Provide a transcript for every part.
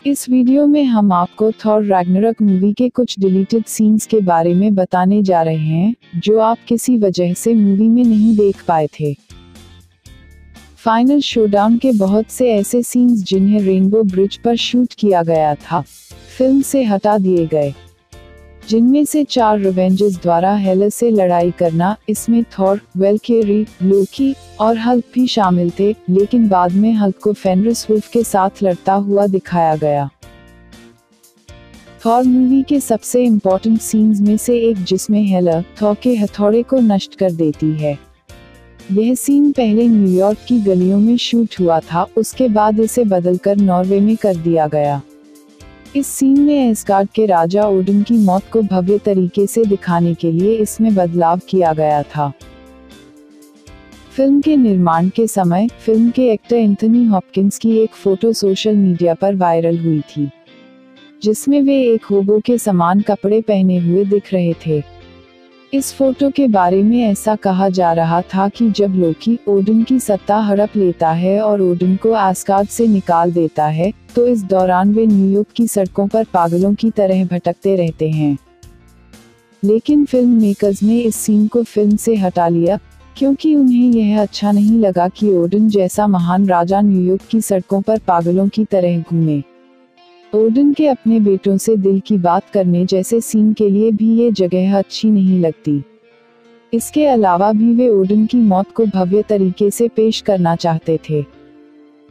इस वीडियो में हम आपको थॉर रैग्नारोक मूवी के कुछ डिलीटेड सीन्स के बारे में बताने जा रहे हैं, जो आप किसी वजह से मूवी में नहीं देख पाए थे। फाइनल शोडाउन के बहुत से ऐसे सीन्स जिन्हें रेनबो ब्रिज पर शूट किया गया था, फिल्म से हटा दिए गए, जिनमें से 4 रिवेंजर्स द्वारा हेला से लड़ाई करना, इसमें थॉर, वेल्केरी, लोकी और हल्क भी शामिल थे, लेकिन बाद में हल्क को फेनरिस वुल्फ के साथ लड़ता हुआ दिखाया गया। थॉर मूवी के सबसे इम्पोर्टेंट सीन्स में से एक जिसमें हेला थॉर के हथौड़े को नष्ट कर देती है। यह सीन पहले न्यूयॉर्क की गलियों में शूट हुआ था, उसके बाद इसे बदलकर नॉर्वे में कर दिया गया। इस सीन में एस्गार्ड के राजा ओडिन की मौत को भव्य तरीके से दिखाने के लिए इसमें बदलाव किया गया था। फिल्म के निर्माण के समय फिल्म के एक्टर एंथनी हॉपकिंस की एक फोटो सोशल मीडिया पर वायरल हुई थी, जिसमें वे एक होबो के समान कपड़े पहने हुए दिख रहे थे। इस फोटो के बारे में ऐसा कहा जा रहा था कि जब लोकी ओडिन की सत्ता हड़प लेता है और ओडिन को एस्गार्ड से निकाल देता है, तो इस दौरान वे न्यूयॉर्क की सड़कों पर पागलों की तरह भटकते रहते हैं। लेकिन फिल्म मेकर्स ने इस सीन को फिल्म से हटा लिया, क्योंकि उन्हें यह अच्छा नहीं लगा कि ओडिन जैसा महान राजा न्यूयॉर्क की सड़कों पर पागलों की तरह घूमे। ओडिन के अपने बेटों से दिल की बात करने जैसे सीन के लिए भी ये जगह अच्छी नहीं लगती। इसके अलावा भी वे ओडिन की मौत को भव्य तरीके से पेश करना चाहते थे,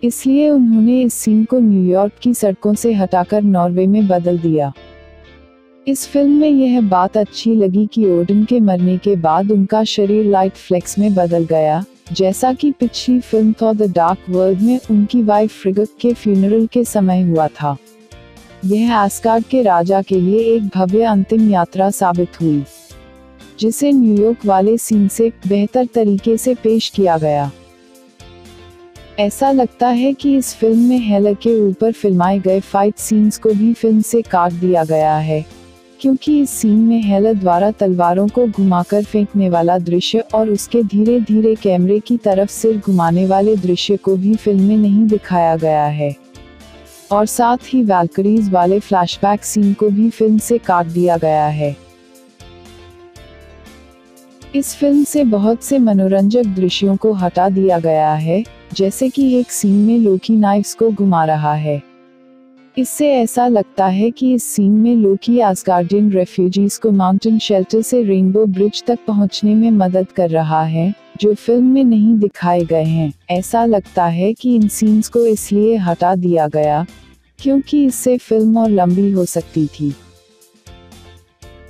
इसलिए उन्होंने इस सीन को न्यूयॉर्क की सड़कों से हटाकर नॉर्वे में बदल दिया। इस फिल्म में यह बात अच्छी लगी कि ओडिन के मरने के बाद उनका शरीर लाइट फ्लेक्स में बदल गया, जैसा कि पिछली film Thor the dark world में उनकी वाइफ फ्रिगा के फ्यूनरल के समय हुआ था। यह एस्गार्ड के राजा के लिए एक भव्य अंतिम यात्रा साबित हुई, जिसे न्यूयॉर्क वाले सीन से बेहतर तरीके से पेश किया गया। ऐसा लगता है कि इस फिल्म में हेला के ऊपर फिल्माए गए फाइट सीन्स को भी फिल्म से काट दिया गया है, क्योंकि इस सीन में हेला द्वारा तलवारों को घुमाकर फेंकने वाला दृश्य और उसके धीरे धीरे कैमरे की तरफ सिर घुमाने वाले दृश्य को भी फिल्म में नहीं दिखाया गया है, और साथ ही वैल्करीज वाले फ्लैशबैक सीन को भी फिल्म से काट दिया गया है। इस फिल्म से बहुत से मनोरंजक दृश्यों को हटा दिया गया है, जैसे कि एक सीन में लोकी नाइफ्स को घुमा रहा है। इससे ऐसा लगता है कि इस सीन में लोकी एस्गार्डियन रेफ्यूजीज को माउंटेन शेल्टर से रेनबो ब्रिज तक पहुंचने में मदद कर रहा है, जो फिल्म में नहीं दिखाए गए हैं। ऐसा लगता है कि इन सीन्स को इसलिए हटा दिया गया, क्योंकि इससे फिल्म और लंबी हो सकती थी।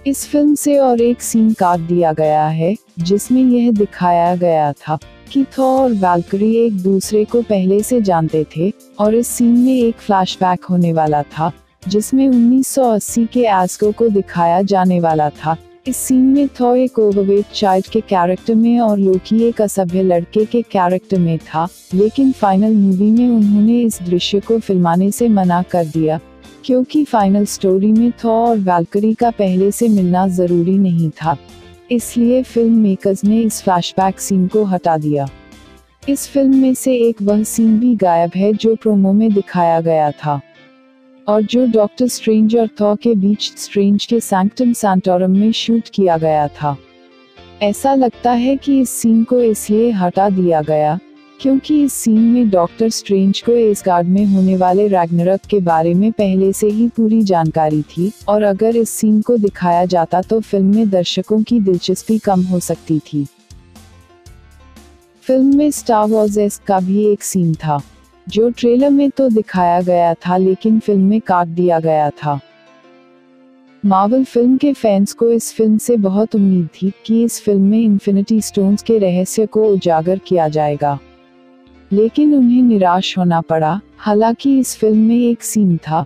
इस फिल्म से और एक सीन काट दिया गया है, जिसमें यह दिखाया गया था कि थॉर और वैल्करी एक दूसरे को पहले से जानते थे, और इस सीन में एक फ्लैशबैक होने वाला था, जिसमें 1980 के एस्गो को दिखाया जाने वाला था। इस सीन में थॉर एक ओवरवेट चाइल्ड के कैरेक्टर में और लोकी एक असभ्य लड़के के कैरेक्टर में था, लेकिन फाइनल मूवी में उन्होंने इस दृश्य को फिल्माने से मना कर दिया, क्योंकि फाइनल स्टोरी में थॉर और वैल्करी का पहले से मिलना जरूरी नहीं था। इसलिए फिल्म मेकर्स ने इस फ्लैशबैक सीन को हटा दिया। इस फिल्म में से एक वह सीन भी गायब है जो प्रोमो में दिखाया गया था, और जो डॉक्टर स्ट्रेंज और थॉर के बीच स्ट्रेंज के सैंक्टम सैंटोरम में शूट किया गया था। ऐसा लगता है कि इस सीन को इसलिए हटा दिया गया, क्योंकि इस सीन में डॉक्टर स्ट्रेंज को एस्गार्ड में होने वाले रैग्नारोक के बारे में पहले से ही पूरी जानकारी थी, और अगर इस सीन को दिखाया जाता तो फिल्म में दर्शकों की दिलचस्पी कम हो सकती थी। फिल्म में स्टार वॉर्स का भी एक सीन था, जो ट्रेलर में तो दिखाया गया था लेकिन फिल्म में काट दिया गया था। मार्वल फिल्म के फैंस को इस फिल्म से बहुत उम्मीद थी कि इस फिल्म में इन्फिनिटी स्टोन्स के रहस्य को उजागर किया जाएगा, लेकिन उन्हें निराश होना पड़ा। हालांकि इस फिल्म में एक सीन था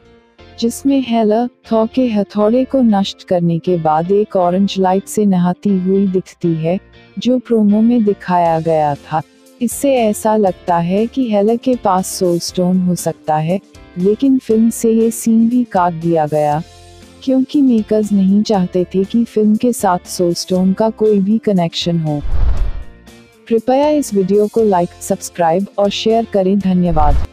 जिसमें हेला थॉर के हथौड़े को नष्ट करने के बाद एक ऑरेंज लाइट से नहाती हुई दिखती है, जो प्रोमो में दिखाया गया था। इससे ऐसा लगता है कि हेला के पास सोल स्टोन हो सकता है, लेकिन फिल्म से ये सीन भी काट दिया गया, क्योंकि मेकर्स नहीं चाहते थे कि फिल्म के साथ सोल स्टोन का कोई भी कनेक्शन हो। कृपया इस वीडियो को लाइक, सब्सक्राइब और शेयर करें। धन्यवाद।